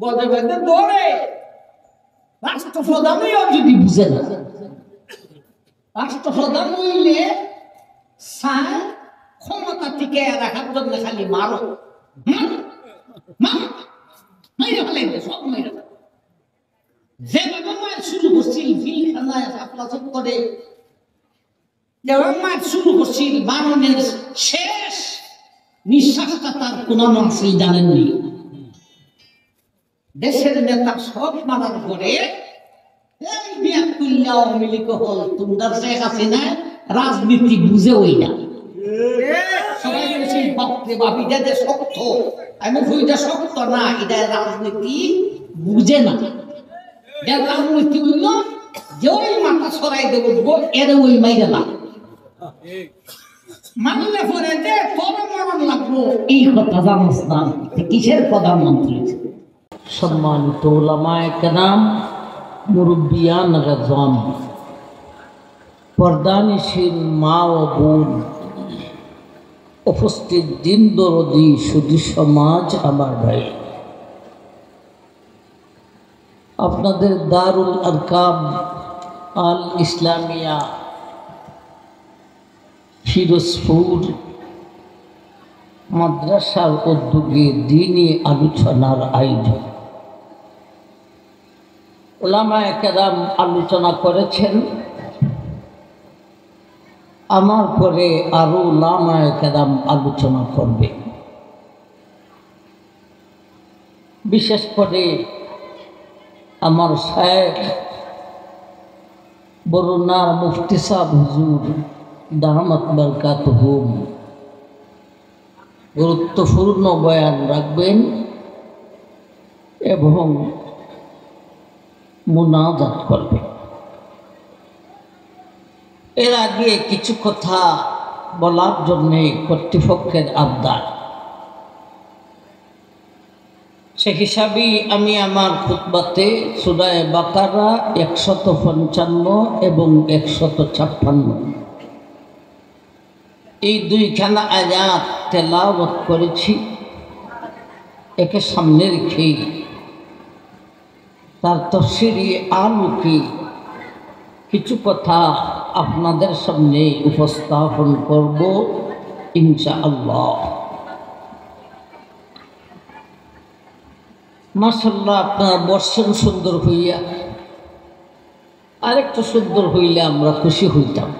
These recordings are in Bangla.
বদে বদে দৌড়ে রাষ্ট্রপ্রধানও যদি বুঝে না, রাষ্ট্রপ্রধান হইলে ক্ষমতা থেকে রাখার জন্য খালি মারো সব মেরে যেভাবে মার শুরু করছিল ফিলখানায় শাপলা চত্বরে, যেভাবে মার শুরু করছিল বারণের শেষ নিঃশ্বাসটা তার কোন অংশই জানেননি। দেশের নেতা সব মারার পরে আওয়ামী লীগ হল তোমরা শেখ হাসিনা রাজনীতি বুঝে ওই না। সবাই বলছিল বাপরে বাপ এটা যে শক্ত, আমি বইটা শক্ত না, এটা রাজনীতি বুঝে না। রাজনীতি হইল যে ওই মাথা সরাই দেব এর ওই মাইরে না মানলে পরে যে তোর মরণ লাগবো এই কথা জানোস না। কিসের প্রধানমন্ত্রী? সম্মানিত উলামায়ে কেরাম, মুরব্বিয়ান রাজম, পর্দানিশীল মা ও বোন, উপস্থিত দিন দরদি সুধী সমাজ, আমার ভাই, আপনাদের দারুল আরকাম আল ইসলামিয়া ফিরোজপুর মাদ্রাসার উদ্যোগে দ্বীনি আলোচনার আয়োজন। উলামায়ে কেরাম আলোচনা করেছেন, আমার পরে আরো উলামায়ে কেরাম আলোচনা করবে। বিশেষ করে আমার শায়েখ বরুণার মুফতি সাহেব হুজুর দামাত বারকাতুহুম গুরুত্বপূর্ণ বয়ান রাখবেন এবং মুনাজাত করবেন। এর আগে কিছু কথা বলার জন্য কর্তৃপক্ষের আবদার, সে হিসাবে আমি আমার খুতবাতে সূরা বাকারা 155 এবং 156 এই দুইখানা আয়াত তেলাওয়াত করেছি। একে সামনে রেখে তার তাফসীরে আলোকে কিছু কথা আপনাদের সামনে উপস্থাপন করব ইনশাআল্লাহ। মাশাআল্লাহ, আপনারা বর্ষণ সুন্দর হইয়া, আরেকটু সুন্দর হইলে আমরা খুশি হইতাম।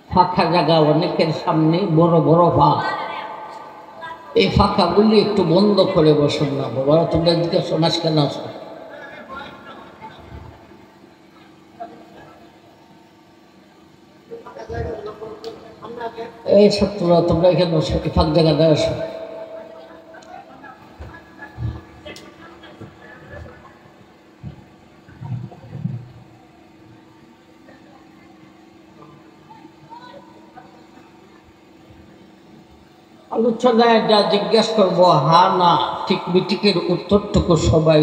ফাঁকা জায়গা অনেকের সামনে, বড় বড় ফাঁক, এই ফাঁকাগুলি একটু বন্ধ করে বসুন না বাবা। তোমরা দিকে সমাজ কেন আসো? এই ছাত্ররা তোমরা এখানে ফাঁক জায়গাটায় আসো। আলোচনায় যা জিজ্ঞেস করবো হা না ঠিক মিটিকের উত্তরটুকু সবাই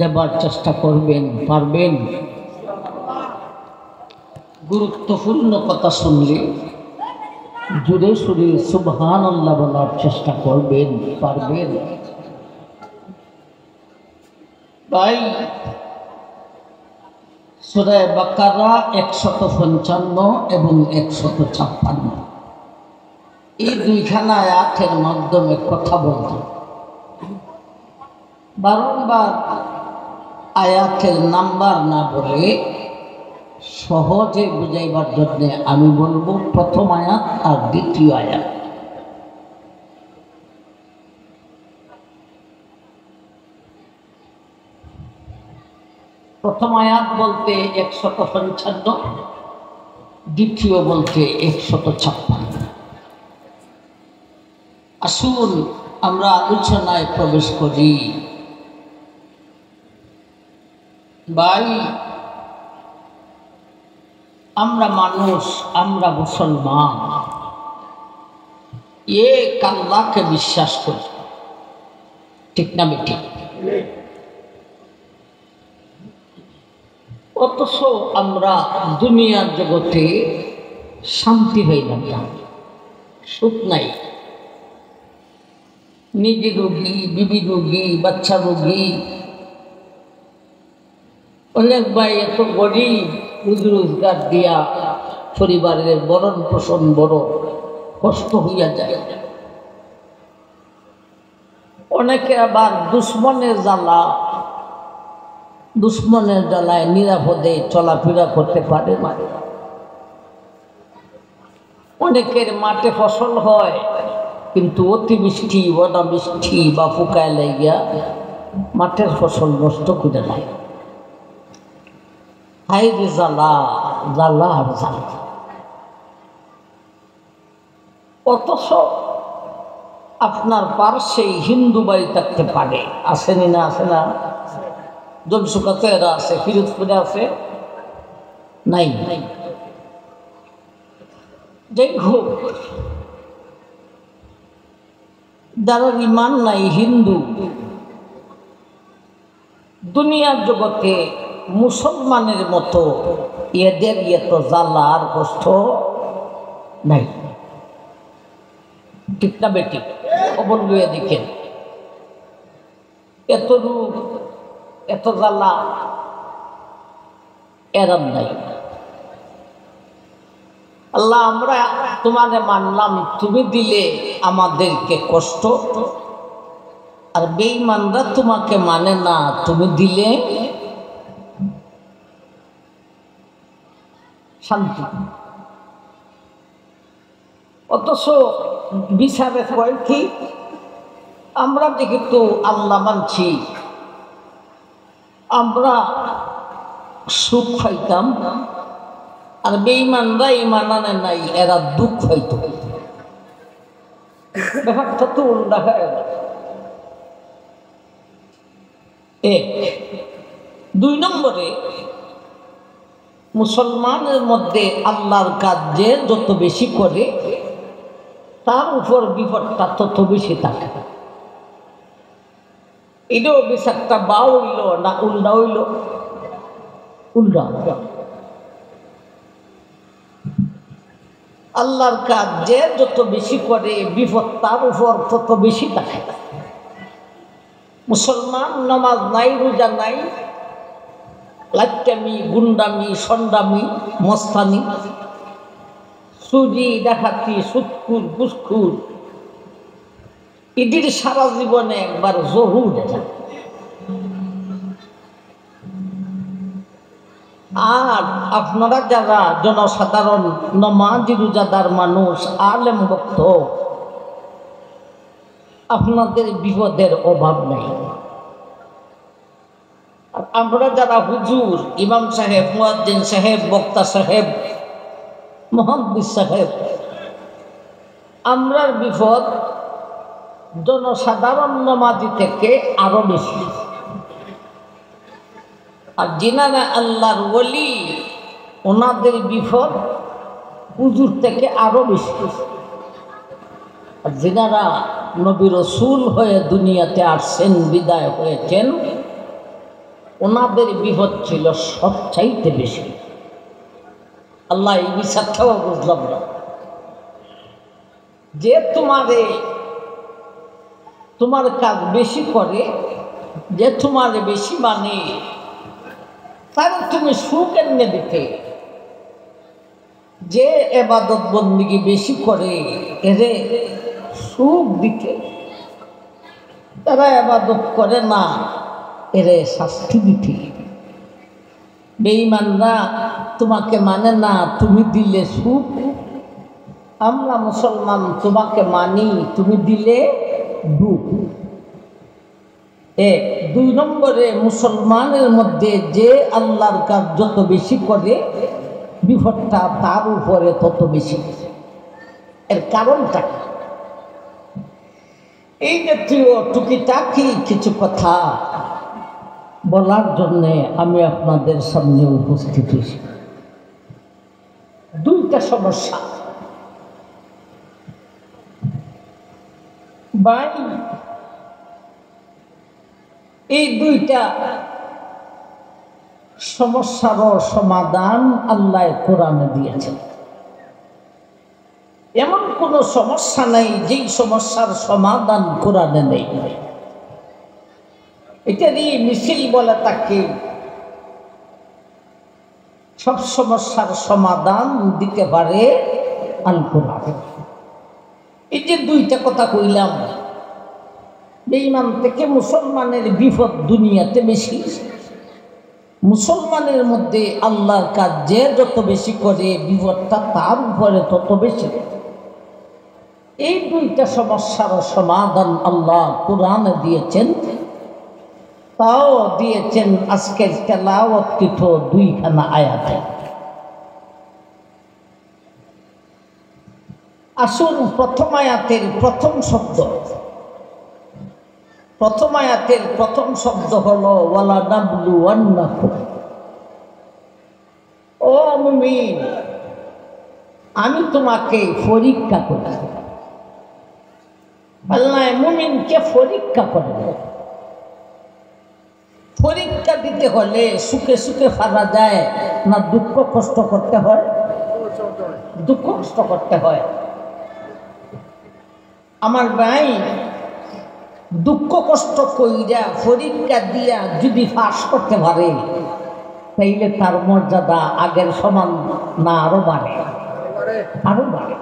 দেবার চেষ্টা করবেন, পারবেন? গুরুত্বপূর্ণ কথা শুনলে জুড়ে সুরে সুবহানাল্লাহ বলার চেষ্টা করবেন, পারবেন? ভাই, সূরা বাকারা 155 এবং 156 এই দুইখানা আয়াতের মাধ্যমে কথা বলতে বারংবার আয়াতের নাম্বার না বলে সহজে বুঝাইবার জন্য আমি বলবো প্রথম আয়াত আর দ্বিতীয় আয়াত। প্রথম আয়াত বলতে 155, দ্বিতীয় বলতে 156। আসুন আমরা আলোচনায় প্রবেশ করি। ভাই, আমরা মানুষ, আমরা মুসলমান, এক আল্লাহকে বিশ্বাস করি, ঠিক না বেঠিক? অথচ আমরা দুনিয়ার জগতে শান্তি হইলাম না, সুখ নাই। নিজে রোগী, বিবি রোগী, বাচ্চা রোগী। অনেক ভাই এত গরিব, রুজি রোজগার দিয়া পরিবারের ভরণ পোষণ বড় কষ্ট হইয়া যায়। অনেকে আবার দুশ্মনের জ্বালায় নিরাপদে চলাফেরা করতে পারে না। অনেকের মাঠে ফসল হয়, কিন্তু অতিবৃষ্টি, অনাবৃষ্টি বা পোকায় লাগিয়া মাঠের ফসল নষ্ট করে দেয়। হাই রে জ্বালা, জ্বালা আর জ্বালা। অথচ আপনার পার্শ্বে হিন্দু বাড়ি থাকতে পারে, আসেনি না? আসে না? জনসুকাতে এরা আছে, ফিরোজপুরে আছে, নাই? যাই হোক, যারা ইমান নাই, হিন্দু, দুনিয়ার জগতে মুসলমানের মতো এদের এত জ্বালা আর কষ্ট নাই। ঠিক না বেটি? খবর লইয়া দেখেন, এত রূপ, এত জ্বালা এরাম নাই। আল্লাহ, আমরা তোমারে মানলাম, তুমি দিলে আমাদেরকে কষ্ট, আর বেঈমানরা তোমাকে মানে না, তুমি দিলে শান্তি। অথচ বিচারে কয় কি, আমরা যেহেতু আল্লাহ মানছি, আমরা সুখ পাইতাম, আর বেঈমানরা ঈমান আনে নাই, এরা দুঃখ হইত। ব্যাপারটা তো উল্টা হয়ে গেল। এক। দুই নম্বরে, মুসলমানের মধ্যে আল্লাহর কাজ যে যত বেশি করে, তার উপর বিপদটা তত বেশি থাকে। এটাও বিচারটা বা হইল না উল্টা হইল? উল্টা। আল্লাহর কাজ যে যত বেশি করে, বিপদ তার উপর তত বেশি থাকে। মুসলমান নামাজ নাই, রোজা নাই, লাচ্চামি, গুন্ডামি, সন্ডামি, মস্তানি, চুরি, ডাকাতি, সুৎখুর, ঘুষখুর, এদের সারা জীবনে একবার জহুর দেখা। আর আপনারা যারা জনসাধারণ, নমাজি রোজাদার মানুষ, আলেম ভক্ত, আপনাদের বিপদের অভাব নাই। আর আমরা যারা হুজুর, ইমাম সাহেব, মুয়াজ্জিন সাহেব, বক্তা সাহেব, মুহাদ্দিস সাহেব, আমরার বিপদ জনসাধারণ নমাজি থেকে আরো বেশি। আর যিনারা আল্লাহর ওলি, ওনাদের বিপদ হুজুর থেকে আরো বেশি। আর যিনারা নবী রাসূল হয়ে দুনিয়াতে আসছেন, বিদায় হয়েছেন, ওনাদের বিপদ ছিল সবচাইতে বেশি। আল্লাহ এই বিচারটাও বুঝলাম না, যে তোমার কাজ বেশি করে, যে তোমারে বেশি মানে, তার তুমি সুখ এনে দিতে। যে ইবাদত বন্দেগী বেশি করে, এরে সুখ দিতে। তারা ইবাদত করে না, এরে শাস্তি দিতে। বেঈমানরা তোমাকে মানে না, তুমি দিলে সুখ। আমরা মুসলমান তোমাকে মানি, তুমি দিলে দুঃখ। এক। দুই নম্বরে, মুসলমানের মধ্যে যে আল্লাহর কাজ যত বেশি করে, বিপদটা তার উপরে তত বেশি। এর কারণটা এই জাতীয় টুকিটাকি কিছু কথা বলার জন্যে আমি আপনাদের সামনে উপস্থিত হয়েছি। দুইটা সমস্যা ভাই, এই দুইটা সমস্যারও সমাধান আল্লাহ কোরআনে দিয়েছেন। এমন কোনো সমস্যা নাই যেই সমস্যার সমাধান কোরআনে নেই। এটারই মিছিল বলে তাকে। সব সমস্যার সমাধান দিতে পারে আল কোরআন। এই যে দুইটা কথা কইলাম, বেঈমান থেকে মুসলমানের বিপদ দুনিয়াতে বেশি। মুসলমানের মধ্যে আল্লাহর কাজ যে যত বেশি করে বিপদটা তার উপরে তত বেশি। এই দুইটা সমস্যার সমাধান আল্লাহ কোরআনে দিয়েছেন, তাও দিয়েছেন আজকের তেলাওয়াতকৃত দুইখানা আয়াতে। আসুন প্রথম আয়াতের প্রথম শব্দ, প্রথম আয়াতের প্রথম শব্দ হলো ওয়ালা নাবলুওয়ান্নাকুম। ও মুমিন, আমি তোমাকে পরীক্ষা করি। আল্লাহ মুমিনকে পরীক্ষা করেন। পরীক্ষা দিতে হলে সুখে সুখে পারা যায় না দুঃখ কষ্ট করতে হয়? দুঃখ কষ্ট করতে হয়। আমার ভাই, দুঃখ কষ্ট কইরা পরীক্ষা দিয়া যদি পাস করতে পারে তাইলে তার মর্যাদা আগের সমান না আরো বাড়ে? আরো বাড়ে।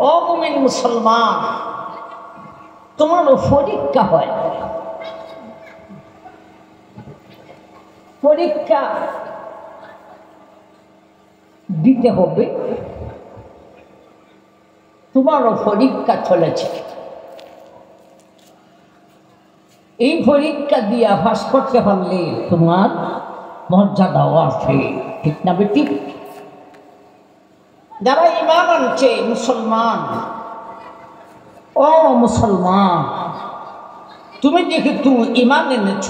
ও মুমিন মুসলমান, তোমারও পরীক্ষা হয়। পরীক্ষা দিতে হবে। তোমারও পরীক্ষা চলেছে। এই পরীক্ষা দিয়া পাস করতে পারলে তোমার মর্যাদাও আছে, ঠিক না বেটি? যারা ঈমান আনছে মুসলমান, ও মুসলমান, তুমি যেহেতু ঈমান এনেছ,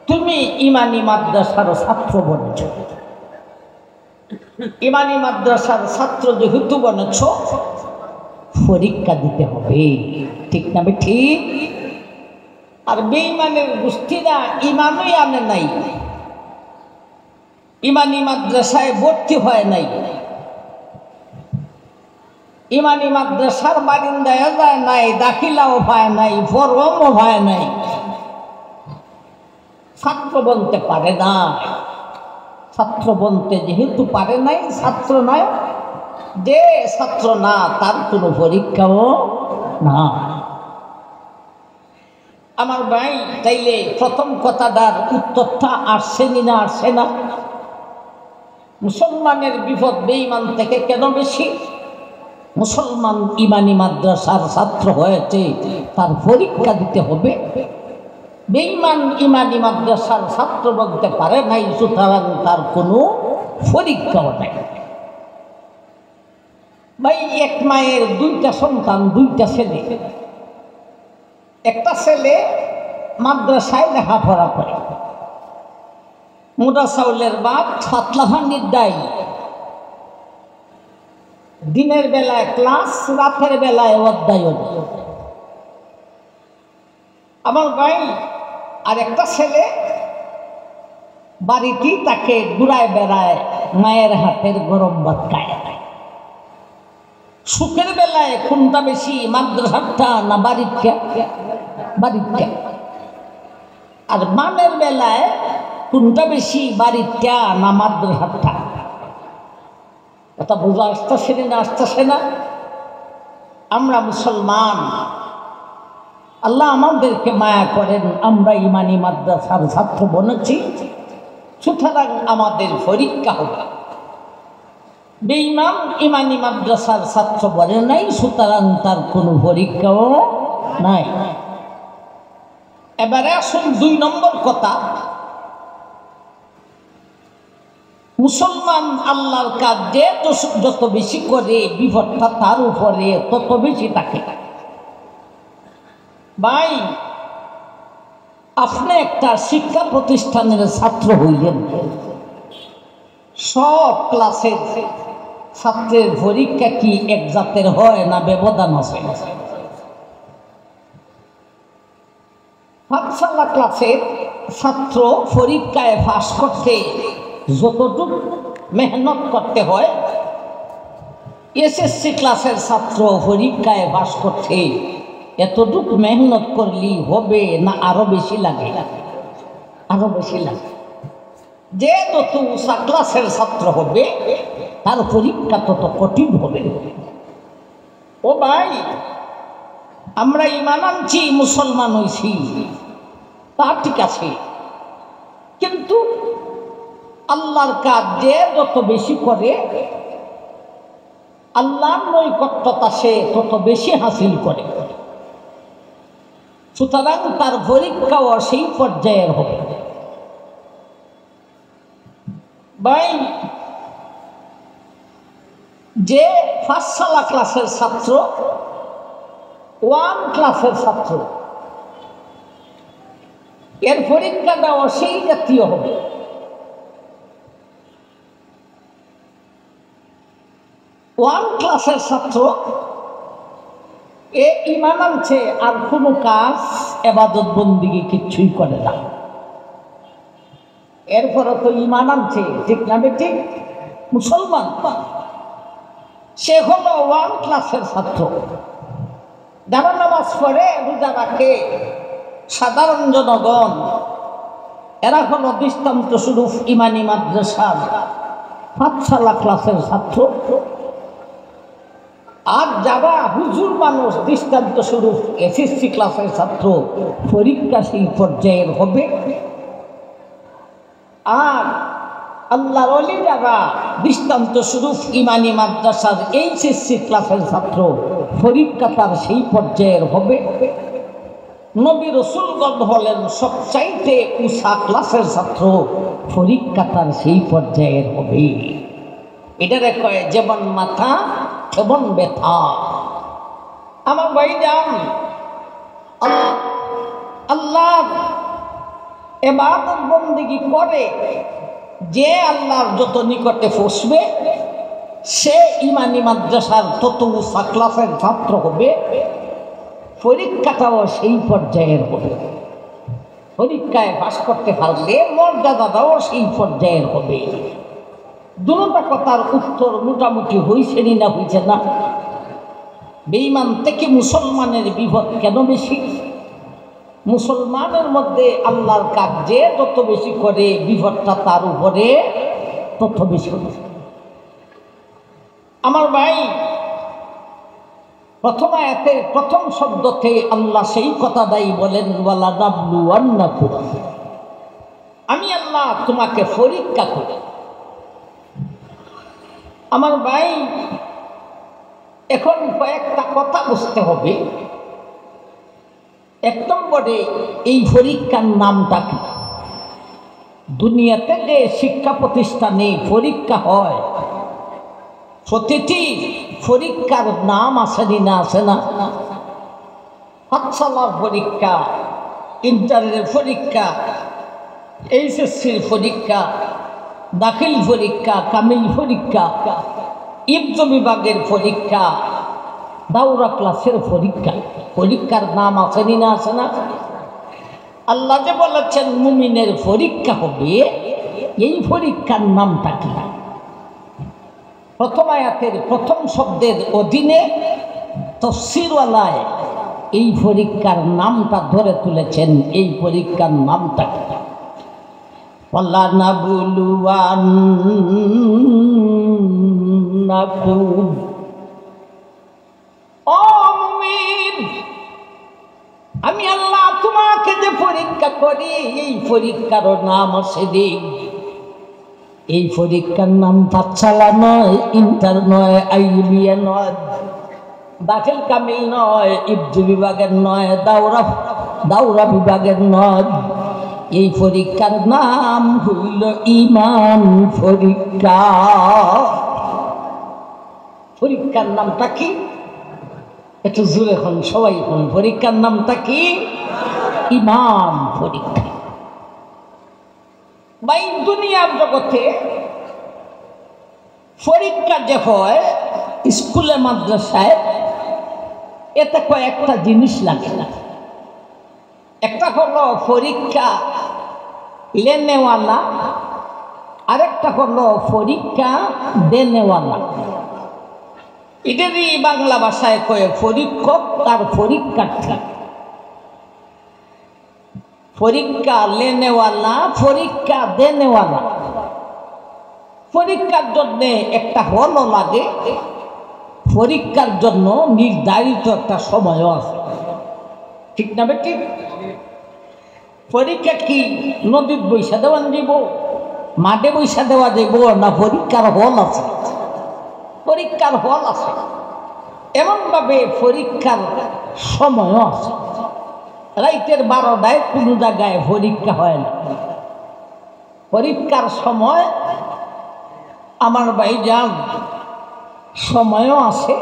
তুমি ইমানি মাদ্রাসার ছাত্র বনেছ। ইমানি মাদ্রাসার ছাত্র যেহেতু বনেছ, পরীক্ষা দিতে হবে, ঠিক না বেটি? আর বেঈমানের গোষ্ঠীরা ইমানই আনে নাই, ইমানি মাদ্রাসায় ভর্তি হয় নাই, ইমানি মাদ্রাসার বারিন্দায় যায় নাই, দাখিলাও পায় নাই, ফরমও পায় নাই, ছাত্র বলতে পারে না। ছাত্র বলতে যেহেতু পারে নাই, ছাত্র নয়। যে ছাত্র না তার কোনো পরীক্ষাও না। আমার ভাই, তাইলে প্রথম কথাটার উত্তরটা আসছে না? আসছে না? মুসলমানের বিপদ বেঈমান থেকে কেন বেশি? মুসলমান ইমানি মাদ্রাসার ছাত্র হয়েছে, তার পরীক্ষা দিতে হবে। বেঈমান ইমানি মাদ্রাসার ছাত্র বলতে পারে নাই, সুতরাং তার কোনো পরীক্ষাও নাই। ভাই, এক মায়ের দুইটা সন্তান, দুইটা ছেলে। একটা ছেলে মাদ্রাসায় লেখাপড়া করে, মোটা চাউলের বাপ, পাতলা ভান্ডির ডাই। দিনের বেলায় ক্লাস, রাতের বেলায় অধ্যায়ন। আমার ভাই, আর একটা ছেলে বাড়িতেই তাকে ঘুরায় বেড়ায়, মায়ের হাতের গরম ভাত খায়। সুখের বেলায় কোনটা বেশি, মাদ্রাসাটা না বাড়িটা? বাড়িটা। আর মানের বেলায় কোনটা বেশি, বাড়িটা না মাদ্রাসাটা? কথা বোঝা আসতেছে না? আসতেছে না? আমরা মুসলমান, আল্লাহ আমাদেরকে মায়া করেন, আমরা ইমানি মাদ্রাসার ছাত্র বনেছি, সুতরাং আমাদের পরীক্ষা হবে। বেঈমান ইমানি মাদ্রাসার ছাত্র বলে নাই, সুতরাং তার কোনো পরীক্ষাও নাই। এবারে আসুন দুই নম্বর কথা। মুসলমান আল্লাহর কাজ যে যত বেশি করে বিপদটা তার উপরে তত বেশি থাকে। ভাই, আপনি একটা শিক্ষা প্রতিষ্ঠানের ছাত্র হইলেন, সব ক্লাসের ছাত্রের পরীক্ষা কি এক জাতের হয় না ব্যবধান আছে? পাঠশালা ক্লাসের ছাত্র পরীক্ষায় পাস করতে যতটুকু মেহনত করতে হয়, এসএসসি ক্লাসের ছাত্র পরীক্ষায় পাস করতে এতটুকু মেহনত করলি হবে না আরো বেশি লাগে? আরো বেশি লাগে। যে যত উঁচা ক্লাসের ছাত্র হবে তার পরীক্ষা তত কঠিন হবে। ও ভাই, আমরা ঈমান আনছি, মুসলমান হইছি, তা ঠিক আছে, কিন্তু আল্লাহর কাজ যে যত বেশি করে আল্লাহর নৈকট্যতা সে তত বেশি হাসিল করে। সুতরাং তার পরীক্ষাও সেই পর্যায়ের হবে। ভাই, যে পাঠশালা ক্লাসের ছাত্র, 1 ক্লাসের ছাত্র, এর পরীক্ষাটাও সেই জাতীয় হবে। 1 ক্লাসের ছাত্র এ ঈমান আনছে, আর কোনো কাজ ইবাদত বন্দেগী কিচ্ছুই করে না, এরপরে তো ঈমান আনছে, ঠিক না ঠিক? মুসলমান, সে হলো 1 ক্লাসের ছাত্র, যারা নামাজ পড়ে, রোজা রাখে, সাধারণ জনগণ, এরা হলো দৃষ্টান্ত স্বরূপ ইমানি মাদ্রাসার পাঠশালা ক্লাসের ছাত্র। আর যারা হুজুর মানুষ, দৃষ্টান্ত স্বরূপ এসএসসি ক্লাসের ছাত্র, পরীক্ষা সেই পর্যায়ের হবে। আর আল্লাহর ওলি যারা দৃষ্টান্ত স্বরূপ ইমানি মাদ্রাসার এইচএসসি ক্লাসের ছাত্র, পরীক্ষা তার সেই পর্যায়ের হবে। নবী রাসূলগণ হলেন সবচাইতে উঁচা ক্লাসের ছাত্র, পরীক্ষা তার সেই পর্যায়ের হবে। এটারে কয় যেমন মাথা তেমন ব্যথা। আমার ভাই যান, আল্লাহ ইবাদত বন্দেগী করে যে আল্লাহর যত নিকটে পৌঁছবে, সে ইমানি মাদ্রাসার তত উঁচা ক্লাসের ছাত্র হবে, পরীক্ষাটাও সেই পর্যায়ের হবে। পরীক্ষায় পাস করতে পারলে মর্যাদাটাও সেই পর্যায়ের হবে। দুটা কথার উত্তর মোটামুটি হয়েছে না হয়েছে না? বেঈমান থেকে মুসলমানের বিপদ কেন বেশি? মুসলমানের মধ্যে আল্লাহর কাজ যে যত বেশি করে, বিপদটা তার উপরে তত বেশি হবে। আমার ভাই, প্রথম আয়াতে প্রথম শব্দতে আল্লাহ সেই কথাটাই বলেন, ওয়ালা নাবলুওয়ান্নাকুম, আমি আল্লাহ তোমাকে পরীক্ষা করি। আমার ভাই, এখন কয়েকটা কথা বুঝতে হবে। 1 নম্বরে, এই পরীক্ষার নামটা কি? দুনিয়াতে যে শিক্ষা প্রতিষ্ঠানে পরীক্ষা হয়, প্রতিটি পরীক্ষার নাম আছে না? আছে না? পাঠশালার পরীক্ষা, ইন্টারের পরীক্ষা, এইচএসসির পরীক্ষা, দাখিল পরীক্ষা, কামিল পরীক্ষা, ইবজ বিভাগের পরীক্ষা, দাওরা ক্লাসের পরীক্ষা, পরীক্ষার নাম আছে না? আছে না? আল্লাহ যে বলেছেন মুমিনের পরীক্ষা হবে, এই পরীক্ষার নামটা কি? প্রথম আয়াতের প্রথম শব্দের অধীনে তাফসীরওয়ালায় এই পরীক্ষার নামটা ধরে তুলেছেন। এই পরীক্ষার নামটা কি? ওয়ালা নাবলুওয়ান্নাকুম, ও মুমিন, আমি আল্লাহ তোমাকে যে পরীক্ষা করি, এই পরীক্ষার নাম আছে দিন। এই পরীক্ষার নাম পাঠশালা নয়, ইন্টার নয়, আইবিএ নয়, দাখিল কামিল নয়, ইবজ বিভাগের নয়, দাওরা বিভাগের নয়। এই পরীক্ষার নাম হইল ঈমান পরীক্ষা। পরীক্ষার নামটা কি? একটু জোরে হন সবাই, হন। পরীক্ষার নামটা কি? ঈমান পরীক্ষা। ভাই, দুনিয়ার জগতে পরীক্ষা যে হয় স্কুলে মাদ্রাসায়, এতে কয়েকটা জিনিস লাগে না। একটা হলো পরীক্ষা লেনেওয়ালা, আরেকটা হলো পরীক্ষা দেনেওয়ালা। এটারই বাংলা ভাষায় কয়ে পরীক্ষক আর পরীক্ষার্থী। পরীক্ষা লেনেওয়ালা, পরীক্ষা দেনেওয়ালা। পরীক্ষার জন্য একটা হলও লাগে, পরীক্ষার জন্য নির্ধারিত একটা সময়ও আছে, ঠিক না বেটি? পরীক্ষা কি নদীর বৈশা দেওয়া যাব, মাঠে বৈশা দেওয়া যাব, না পরীক্ষার হল আছে? পরীক্ষার হল আছে। এমনভাবে পরীক্ষার সময়ও আছে। রাইতের 12টায় কোনো জায়গায় পরীক্ষা হয় না। পরীক্ষার সময় আমার ভাইজান সময়ও আছে,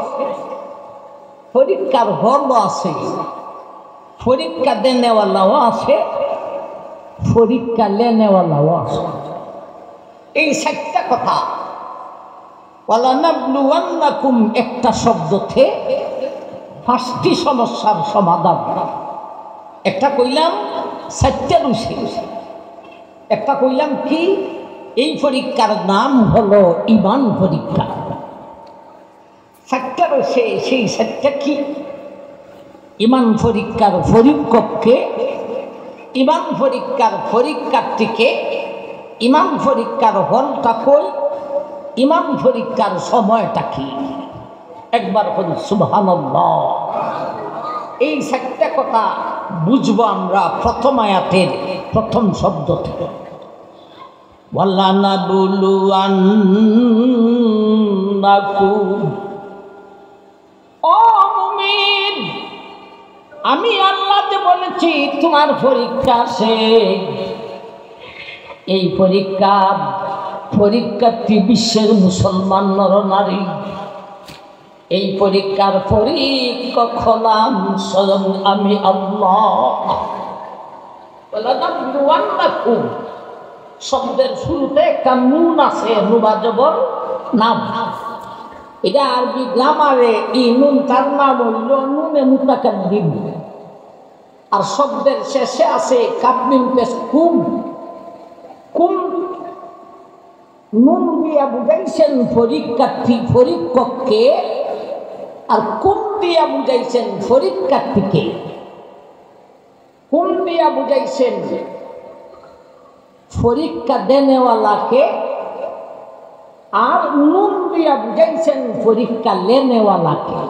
পরীক্ষার হলও আছে, পরীক্ষা দেনেওয়ালাও আছে, পরীক্ষা লেনেওয়ালাও আছে। এই 4টা কথা। ওয়ালানাবলুওয়ান্নাকুম একটা শব্দতে 5টি সমস্যার সমাধান। একটা কইলাম 4টা রুশি, একটা কইলাম কি এই পরীক্ষার নাম হলো ঈমান পরীক্ষা। 4টা রয়েছে, সেই 4টা কি? ঈমান পরীক্ষার পরীক্ষককে, ঈমান পরীক্ষার পরীক্ষার্থীকে, ঈমান পরীক্ষার হলটা কই, ঈমান পরীক্ষার সময়টা কি? একবার বলি সুবহানাল্লাহ। এই 4টা কথা বুঝবো আমরা প্রথম আয়াতের প্রথম শব্দ থেকে। ওয়ালানাবলুওয়ান্নাকুম, ও মুমিন, আমি আল্লাহ যে বলেছি তোমার পরীক্ষা আছে। এই পরীক্ষার্থী বিশ্বের মুসলমান নরনারী। এই পরীক্ষার পরীক্ষক হলাম স্বয়ং আমি আল্লাহ। ওয়ালানাবলুওয়ান্নাকুম শব্দের শুরুতে একটা নুন আছে, নুবা জবর নাম। এটা আরবি গ্রামারে এই নুন তার নাম হইল নুনে মুতাকাল্লিম। আর শব্দের শেষে আছে কাফ মিম পেশ কুম। কুম নুন দিয়া বুঝাইছেন পরীক্ষার্থী পরীক্ষককে, আর কুম দিয়া বুঝাইছেন পরীক্ষার্থীকে। কুম দিয়া বুঝাইছেন পরীক্ষা দেনেওয়ালাকে, আর নুন দিয়া বুঝাইছেন পরীক্ষা লেনেওয়ালাকে।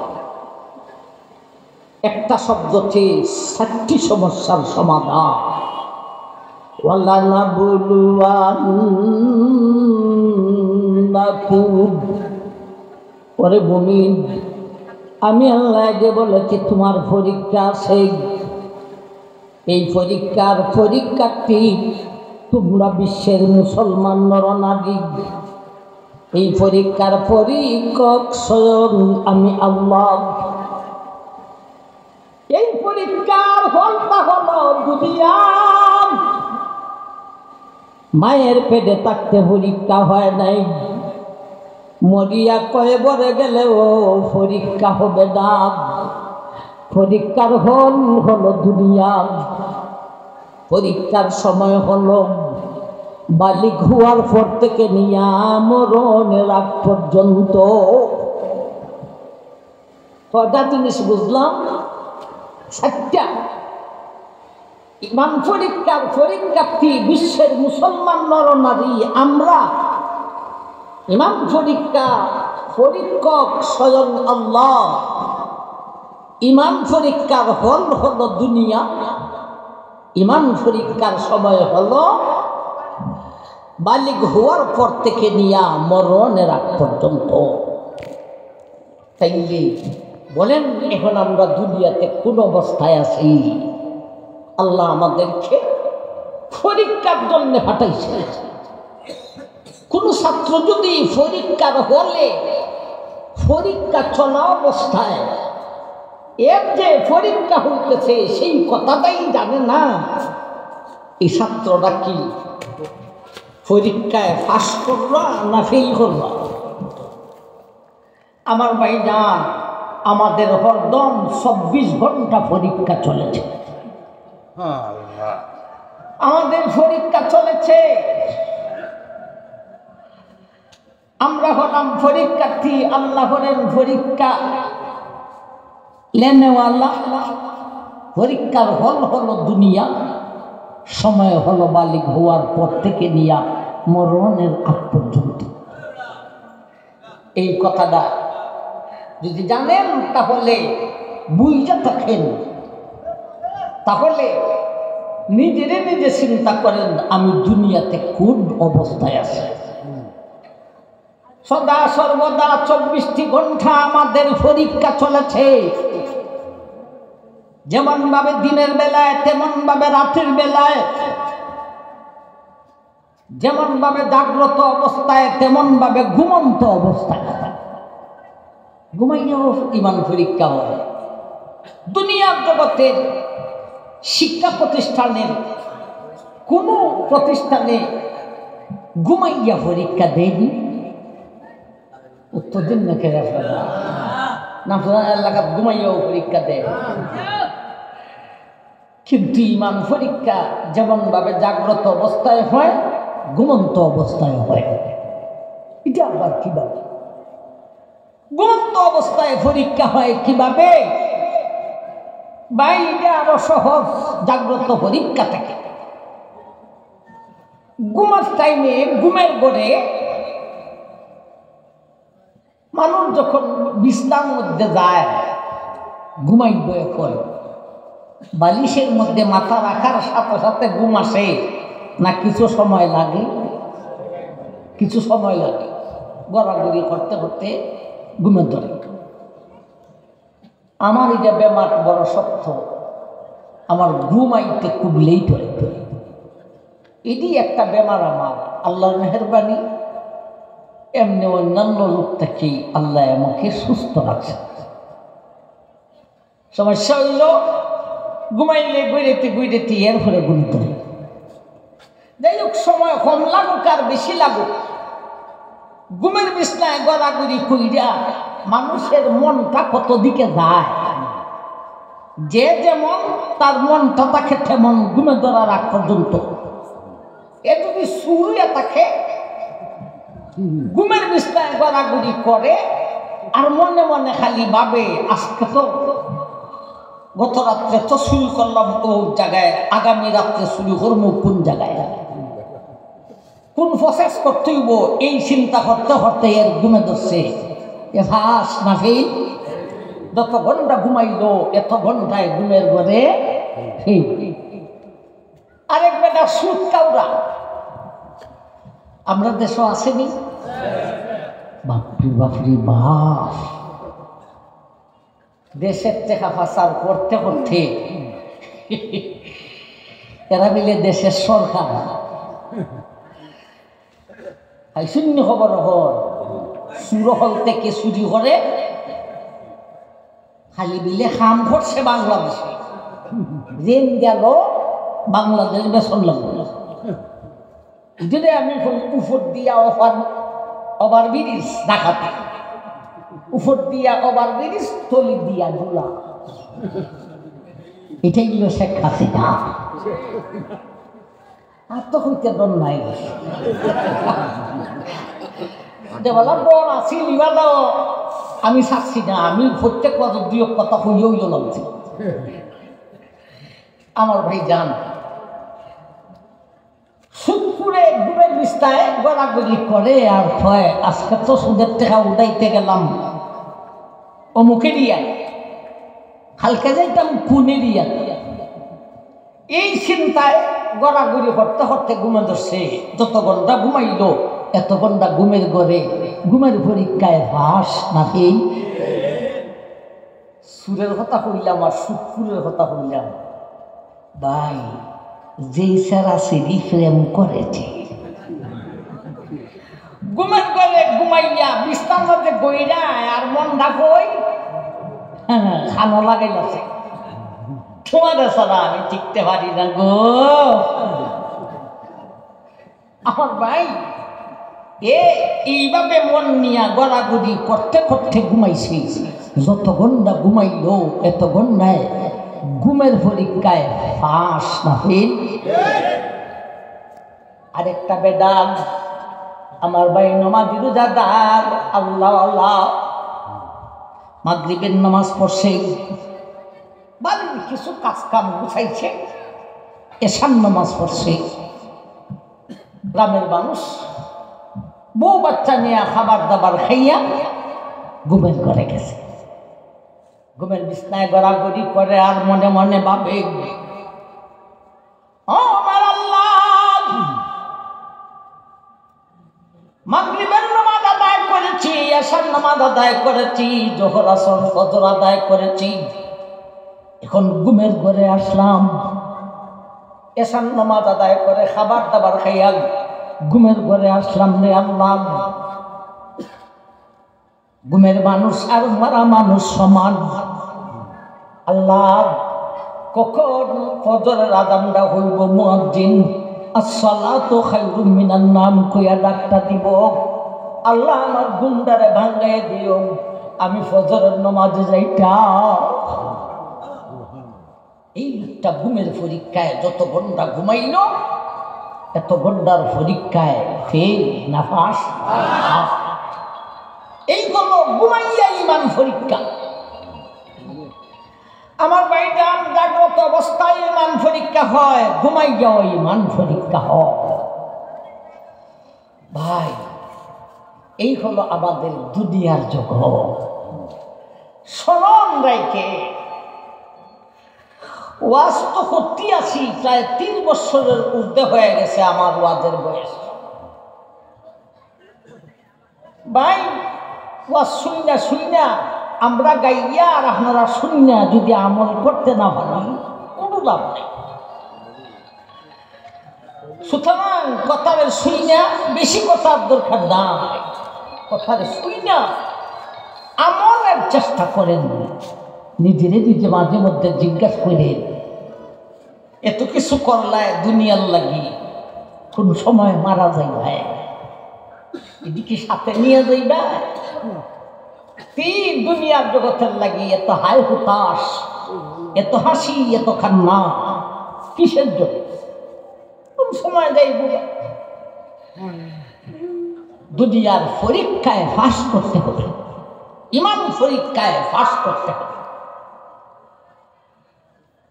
একটা শব্দটি 4টি সমস্যার সমাধান। ওয়ালানাবলুওয়ান্নাকুম, ওরে মুমিন, আমি আল্লাহ যে বলেছি তোমার পরীক্ষা আছে। এই পরীক্ষার পরীক্ষার্থী তোমরা বিশ্বের মুসলমান নরনারী। এই পরীক্ষার পরীক্ষক স্বয়ং আমি আল্লাহ। এই পরীক্ষার ফলটা হলো দুনিয়া। মায়ের পেটে থাকতে পরীক্ষা হয় নাই, মরিয়া কয়েবরে গেলেও পরীক্ষা হবে না। পরীক্ষার হল হলো দুনিয়া। পরীক্ষার সময় হলো বালিক হওয়ার পর থেকে নিয়ে মরণের আগ পর্যন্ত। কয়টা জিনিস বুঝলাম? 4টা। ঈমান পরীক্ষার পরীক্ষার্থী বিশ্বের মুসলমান নরনারী আমরা। ঈমান পরীক্ষা পরীক্ষক স্বয়ং আল্লাহ। ঈমান পরীক্ষার হল হলো দুনিয়া। ঈমান পরীক্ষার সময় হলো বালিগ হওয়ার পর থেকে নিয়ে মরণের আগ পর্যন্ত। তাইলে বলেন এখন আমরা দুনিয়াতে কোন অবস্থায় আছি? আল্লাহ আমাদেরকে পরীক্ষার জন্য পাঠাইছে। কোন ছাত্র যদি পরীক্ষার হলে পরীক্ষা চলা অবস্থায় এর যে পরীক্ষা হইতেছে সেই কথাটাই জানে না, এই ছাত্রটা কি পরীক্ষায় পাস করবা না ফেল করবা? আমার ভাইজান, আমাদের হরদম 24 ঘন্টা পরীক্ষা চলেছে। আমাদের পরীক্ষা চলেছে। আমরা হলাম পরীক্ষার্থী, আল্লাহ হলেন পরীক্ষা লেনেওয়ালা। পরীক্ষার হল হলো দুনিয়া, সময় হলো বালিক হওয়ার পর থেকে নিয়া মরণের আগ পর্যন্ত। এই কথাটা যদি জানেন তাহলে বুঝে থাকেন, তাহলে নিজেরে নিজে চিন্তা করেন আমি দুনিয়াতে কোন অবস্থায় আছি। সদা সর্বদা 24টি ঘন্টা আমাদের পরীক্ষা চলেছে, যেমন ভাবে দিনের বেলায় তেমন ভাবে রাতের বেলায়, যেমন ভাবে জাগ্রত অবস্থায় তেমন ভাবে ঘুমন্ত অবস্থায়। ঘুমাইয়াও ইমান পরীক্ষা হয়। দুনিয়ার জগতের শিক্ষা প্রতিষ্ঠানের কোনো প্রতিষ্ঠানে ঘুমাইয়া পরীক্ষা দেয়নি? উত্তর দিন না খেয়ে না, এলাকার ঘুমাইয়াও পরীক্ষা দেয়। কিন্তু ইমান পরীক্ষা যেমন ভাবে জাগ্রত অবস্থায় হয় ঘুমন্ত অবস্থায় হয়। এটা আবার কিভাবে? ঘুমন্ত অবস্থায় পরীক্ষা হয় কিভাবে? বাইরে আরো সহজ, জাগ্রত পরীক্ষা থাকে। ঘুমার টাইমে ঘুমের ঘরে মানুষ যখন বিছনার মধ্যে যায় ঘুমাইব, এখন বালিশের মধ্যে মাথা রাখার সাথে সাথে ঘুম আসে না কিছু সময় লাগে? কিছু সময় লাগে, গড়াগড়ি করতে করতে ঘুমে ধরে। আমার এটা বেমার বড় শক্ত, আমার ঘুমাইতে খুব লেট হয়। এটি একটা বেমার আমার, আল্লাহর মেহেরবানি। এমনি অন্যান্য লোক থেকে আল্লাহ আমাকে সুস্থ রাখছে। সমস্যা হইল ঘুমাইলে গুইরেতে গুইরেতে এর ফলে ঘুম ধরে। যাই হোক, সময় কম লাগুক আর বেশি লাগুক, ঘুমের বিছনায় গড়াগড়ি কইরা মানুষের মনটা কত দিকে যায়, যে যেমন তার মনটা থাকে তেমন ঘুমে ধরার আগ পর্যন্ত। এ যদি শুরুয়া থাকে ঘুমের বিছনায় গড়াগড়ি করে আর মনে মনে খালি ভাবে আজকে তো গত রাত্রে তো শুরু করলাম ও জায়গায়, আগামী রাত্রে শুরু করবো কোন জায়গায়, কোন প্রসেস করতে হইব, এই চিন্তা করতে করতে এর ঘুমে ধরছে। এ ফাঁস নাফিল যত ঘন্টা ঘুমাইল এত ঘন্টায় ঘুমের ঘরে। আরেক বেটা সুদ কাউরা আমরা দেশও আসেনি। বাপরি বাপরি বাপ, দেশের টেকা পাচার করতে করতে এরা মিলে দেশের সরকার। শূন্য খবর হল সুরহল থেকে চুরি করে খালি বিলে খাম করছে বাংলাদেশে, রেন গেল বাংলাদেশ বেসন লাগলো। যদি আমি উপর দিয়া ওভার ব্রিজ ঢাকাতে, উপর দিয়া ওভার ব্রিজ, তলি দিয়া ডুলা, এটাই হল শেখ হাসিনা। আর তো হইতে দন নাই বলা বল আছি লিবাদাও, আমি চাচ্ছি না, আমি প্রত্যেক বছর দুই কথা হইলেও লাগছে। আমার ভাই যান সুদপুরে ঘুমের বিস্তায় গড়াগড়ি করে আর হয় আজকে তো সুদের টাকা উঠাইতে গেলাম অমুকে দিয়া, হালকা যাইতাম কুনে দিয়া। এই চিন্তায় গড়াগড়ি করতে করতে ঘুমে ধরছে। যত ঘন্টা ঘুমাইল এত ঘন্টা ঘুমের ঘরে, ঘুমের পরীক্ষায় ফাঁস নাকি? সুরের কথা কইলাম আর সুদপুরের কথা কইলাম। ভাই যেই সারা সিঁড়ি প্রেম করেছে ঘুমের ঘরে ঘুমাইয়া বিস্তার মধ্যে গইরা আর মন ডাকই খানো লাগাই আছে, তোমাদের সারা আমি টিকতে পারি না গো। আমার ভাই এইভাবে মন নিয়া গড়াগড়ি করতে করতে ঘুমাইছে। যত ঘন্টা ঘুমাইল এত ঘন্টায় ঘুমের পরীক্ষায় ফাঁস না ফেল। আরেকটা বেদান আমার ভাই নামাজি রোজাদার, আল্লাহ আল্লাহ, মাগরিবের নামাজ পড়ছে, বাড়ির কিছু কাজ কাম গুছাইছে, এশার নামাজ পড়ছে। গ্রামের মানুষ বউ বাচ্চা নিয়ে খাবার দাবার খাইয়া ঘুমের ঘরে গেছে। ঘুমের বিছনায় গড়াগড়ি করে আর মনে মনে ভাবে, আমার আল্লাহ, মাগরিবের নামাজ আদায় করেছি, এশার নামাজ আদায় করেছি, জোহর আসর ফজর আদায় করেছি, এখন ঘুমের ঘরে আসলাম। এশার নামাজ আদায় করে খাবার দাবার খাইয়া ঘুমের ঘরে আসলাম রে আল্লাহ। ঘুমের মানুষ আর মারা মানুষ সমান। আল্লাহ, কখন ফজরের আযানটা হইব, মুয়াজ্জিন আসসালাতু খায়রুম মিনান নাম কইয়া ডাকটা দিব। আল্লাহ, আমার ঘুমটারে ভাঙাইয়া দিও, আমি ফজরের নামাজে যাইতাম। এই একটা ঘুমের পরীক্ষায় যত ঘন্টা ঘুমাইল, এত ঘন্টার পরীক্ষায় ফেল না পাস? এই হলো ঘুমাইয়া ইমান পরীক্ষা। আমার ভাইজান, জাগ্রত অবস্থায় ইমান পরীক্ষা হয়, ঘুমাইয়াও ইমান পরীক্ষা হয়। ভাই, এই হলো আমাদের দুনিয়ার জগৎ। শোনন রাইকে, ওয়াজ তো করতে আছি, প্রায় 3 বছরের ঊর্ধ্বে হয়ে গেছে আমার ওয়াজের বয়স। ভাই, ওয়াজ শুই না আমরা গাইয়া আর আপনারা শুনি না, যদি আমল করতে না পারি কোনো লাভ নেই। সুতরাং কথার শুই না, বেশি কথার দরকার নাই, কথার শুই না, আমলের চেষ্টা করেন। নিজেরে নিজে মাঝে মধ্যে জিজ্ঞাসা করেন, এত কিছু করলায় দুনিয়ার লাগি, কোন সময় মারা যাইবা, এদিকে সাথে নিয়ে যাইবা? তিন দুনিয়ার জগতের লাগি এত হাই হুতাশ, এত হাসি, এত কান্না কিসের জন্য? কোন সময় যাইব? দুনিয়ার পরীক্ষায় পাস করতে হবে, ইমান পরীক্ষায় পাস করতে হবে।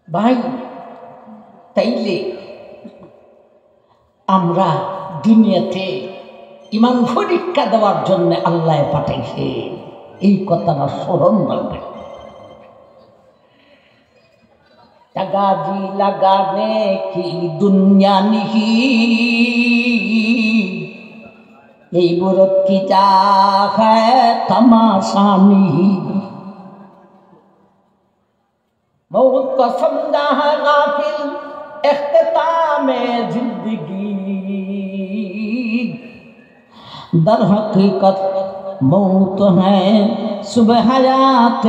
ভাই, তাইলে আমরা দুনিয়াতে ইমান পরীক্ষা দেওয়ার জন্য আল্লাহ পাঠাইছে, এই কথাটা স্মরণ রাখবে। তাগাজি লাগানে কি দুনিয়া নিহি, এই বুরত কি যা হ্যায় तमाशा नहीं। मौत को समझा है गाफिल इख्तिताम जिंदगी, दर हकीकत मौत है सुबह हयात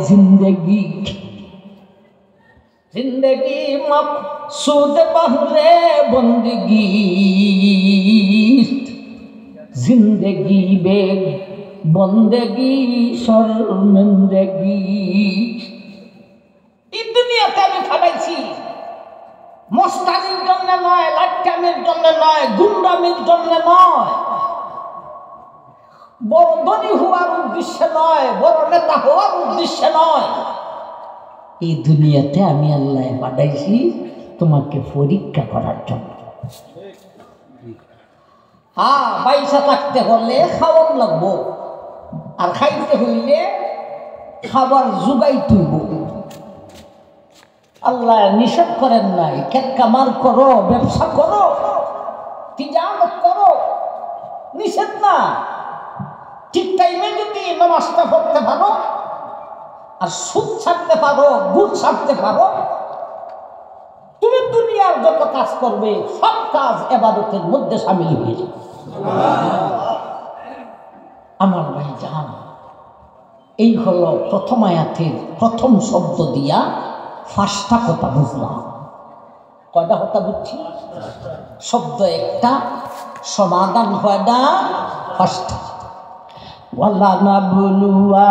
जिंदगी। जिंदगी मकसूद बहरे बंदगी, जिंदगी बे बंदगी शर्मिंदगी। এই দুনিয়াতে আমি খাটাইছি মস্তানির জন্য নয়, লাট্টামের জন্য নয়, গুন্ডামির জন্য নয়, বড় ধনী হওয়ার উদ্দেশ্যে নয়, বড় নেতা হওয়ার উদ্দেশ্যে নয়। এই দুনিয়াতে আমি আল্লাহ পাঠাইছি তোমাকে পরীক্ষা করার জন্য। হ্যাঁ, পয়সা থাকতে হলে খাওয়ান লাগবো, আর খাইতে হইলে খাবার জোগাই তুইব। আল্লাহ নিষেধ করেন নাই, খেত কামার করো, ব্যবসা করো, তিজারত করো, নিষেধ না। ঠিক টাইমে যদি নামাজটা পড়তে পারো, আর সুদ ছাড়তে পারো, গুণ ছাড়তে পারো, তুমি দুনিয়ার যত কাজ করবে সব কাজ ইবাদতের মধ্যে শামিল হয়ে যাবে। আমার ভাই জান, এই হলো প্রথম আয়াতের প্রথম শব্দ দিয়া 5টা কথা বুঝলাম। কয়টা কথা বুঝছি? শব্দ একটা, সমাধান হয় না 5টা। ওয়ালা নাবলুয়ান্নাকুম,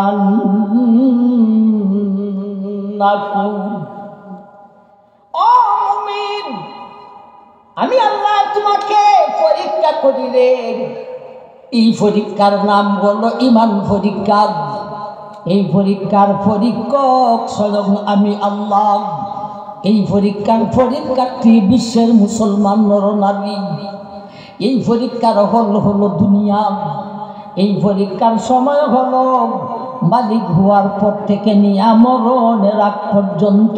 ও মুমিন, আমি আল্লাহ তোমাকে পরীক্ষা করি রে। এই পরীক্ষার নাম হলো ইমান পরীক্ষা। এই পরীক্ষার পরীক্ষক স্বয়ং আমি আল্লাহ। এই পরীক্ষার পরীক্ষার্থী বিশ্বের মুসলমান নরনারী। এই পরীক্ষার হল হলো দুনিয়া। এই পরীক্ষার সময় হলো মালিক হওয়ার পর থেকে নিয়ে মরণের আগ পর্যন্ত।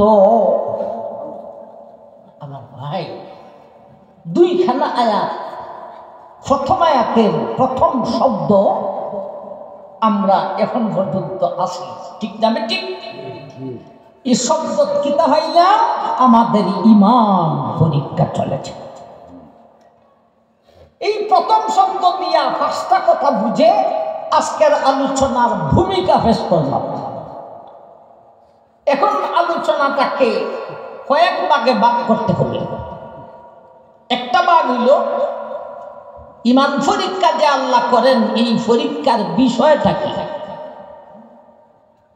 আমার ভাই, দুইখানা আয়াত। প্রথম আয়াতের প্রথম শব্দ আমরা এখন পর্যন্ত আছি, ঠিক না? ঠিক। এই শব্দ কিতা হইলা আমাদের ইমান পরীক্ষা চলেছে। এই প্রথম শব্দ দিয়া পাঁচটা কথা বুঝে আজকের আলোচনার ভূমিকা পেশ করলাম। এখন আলোচনাটাকে কয়েক ভাগে ভাগ করতে হবে। একটা ভাগ হইল ইমান পরীক্ষা যে আল্লাহ করেন, এই পরীক্ষার বিষয়টা কি।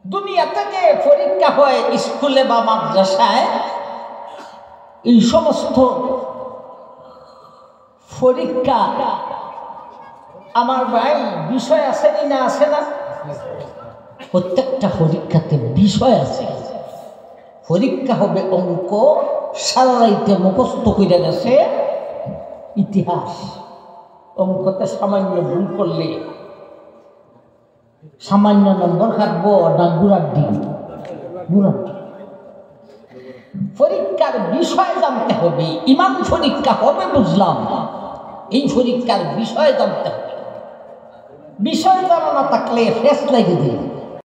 দুনিয়াতে যে পরীক্ষা হয় স্কুলে বা মাদ্রাসায়, এই সমস্ত পরীক্ষা আমার ভাই বিষয় আছে না? আছে না? প্রত্যেকটা পরীক্ষাতে বিষয় আছে। পরীক্ষা হবে অঙ্ক, সারা রাইতে মুখস্থ করে গেছে ইতিহাস। অঙ্কতে সামান্য ভুল করলে সামান্য নম্বর কাটবো না গুড়ার দিন? গুড়ার দিন। পরীক্ষার বিষয় জানতে হবে। ইমান পরীক্ষা হবে বুঝলাম, এই পরীক্ষার বিষয় জানতে হবে। বিষয় জানা না থাকলে ফেস লাগে দিল।